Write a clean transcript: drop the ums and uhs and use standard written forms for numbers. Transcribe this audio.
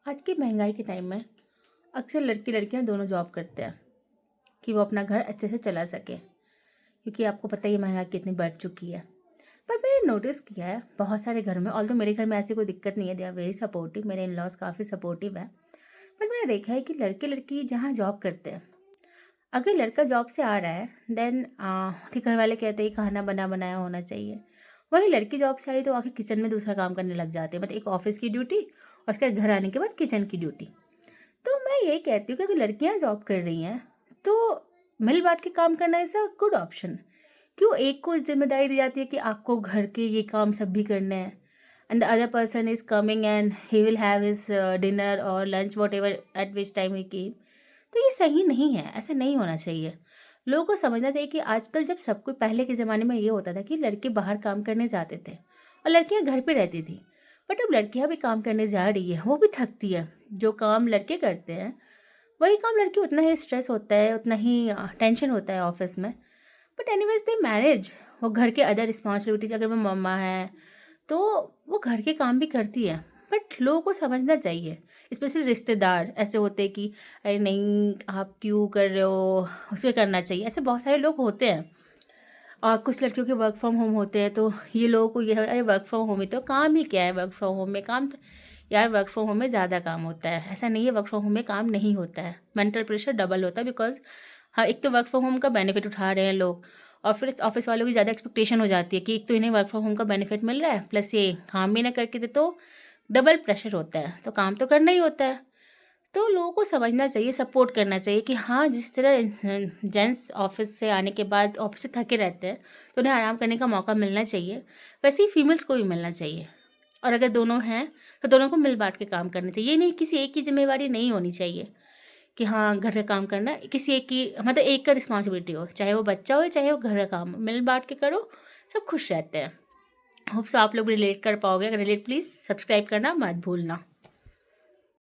आज की महंगाई के टाइम में अक्सर लड़के लड़कियां दोनों जॉब करते हैं कि वो अपना घर अच्छे से चला सके, क्योंकि आपको पता ही है महंगाई कितनी बढ़ चुकी है। पर मैंने नोटिस किया है बहुत सारे घर में, ऑल्दो मेरे घर में ऐसी कोई दिक्कत नहीं है, दे आर वेरी सपोर्टिव, मेरे इन लॉज काफ़ी सपोर्टिव है। पर मैंने देखा है कि लड़के लड़की जहाँ जॉब करते हैं, अगर लड़का जॉब से आ रहा है देन उसके घर वाले कहते हैं खाना बना बनाया होना चाहिए। वही लड़की जॉब से आई तो आके किचन में दूसरा काम करने लग जाते हैं, मतलब एक ऑफिस की ड्यूटी और उसके बाद घर आने के बाद किचन की ड्यूटी। तो मैं यही कहती हूँ कि अगर लड़कियां जॉब कर रही हैं तो मिल बांट के काम करना इज़ अ गुड ऑप्शन। क्यों एक को जिम्मेदारी दी जाती है कि आपको घर के ये काम सब भी करने हैं, and the other person is coming and he will have his dinner और lunch whatever at which time he came. तो ये सही नहीं है, ऐसा नहीं होना चाहिए। लोगों को समझना चाहिए कि आजकल जब सब कोई, पहले के ज़माने में ये होता था कि लड़के बाहर काम करने जाते थे और लड़कियां घर पे रहती थी। बट अब लड़कियां भी काम करने जा रही है, वो भी थकती है। जो काम लड़के करते हैं वही काम लड़की, उतना ही स्ट्रेस होता है, उतना ही टेंशन होता है ऑफिस में। बट एनीवेज दे मैनेज, वो घर के अदर रिस्पॉन्सिबिलिटीज, अगर वो मम्मा है तो वो घर के काम भी करती है। बट लोगों को समझना चाहिए, स्पेशली रिश्तेदार ऐसे होते हैं कि अरे नहीं आप क्यों कर रहे हो, उसे करना चाहिए, ऐसे बहुत सारे लोग होते हैं। और कुछ लड़कियों के वर्क फ्रॉम होम होते हैं तो ये लोगों को ये है, अरे वर्क फ्रॉम होम ही तो काम ही क्या है, वर्क फ्रॉम होम में काम यार वर्क फ्रॉम होम में ज़्यादा काम होता है, ऐसा नहीं है वर्क फ्रॉम होम में काम नहीं होता है। मेंटल प्रेशर डबल होता है बिकॉज हाँ, एक तो वर्क फ्रॉम होम का बेनिफिट उठा रहे हैं लोग, और फिर ऑफिस वालों की ज़्यादा एक्सपेक्टेशन हो जाती है कि एक तो इन्हें वर्क फ्रॉम होम का बेनिफिट मिल रहा है प्लस ये काम भी ना करके दे, तो डबल प्रेशर होता है, तो काम तो करना ही होता है। तो लोगों को समझना चाहिए, सपोर्ट करना चाहिए कि हाँ, जिस तरह जेंट्स ऑफिस से आने के बाद ऑफिस से थके रहते हैं तो उन्हें आराम करने का मौका मिलना चाहिए, वैसे ही फीमेल्स को भी मिलना चाहिए। और अगर दोनों हैं तो दोनों को मिल बांट के काम करना चाहिए। ये नहीं किसी एक की जिम्मेवारी नहीं होनी चाहिए कि हाँ घर का काम करना किसी एक की, मतलब एक का रिस्पॉन्सिबिलिटी हो, चाहे वो बच्चा हो चाहे वो घर का काम, मिल बांट के करो, सब खुश रहते हैं। होप सो आप लोग रिलेट कर पाओगे। अगर रिलेट प्लीज़ सब्सक्राइब करना मत भूलना।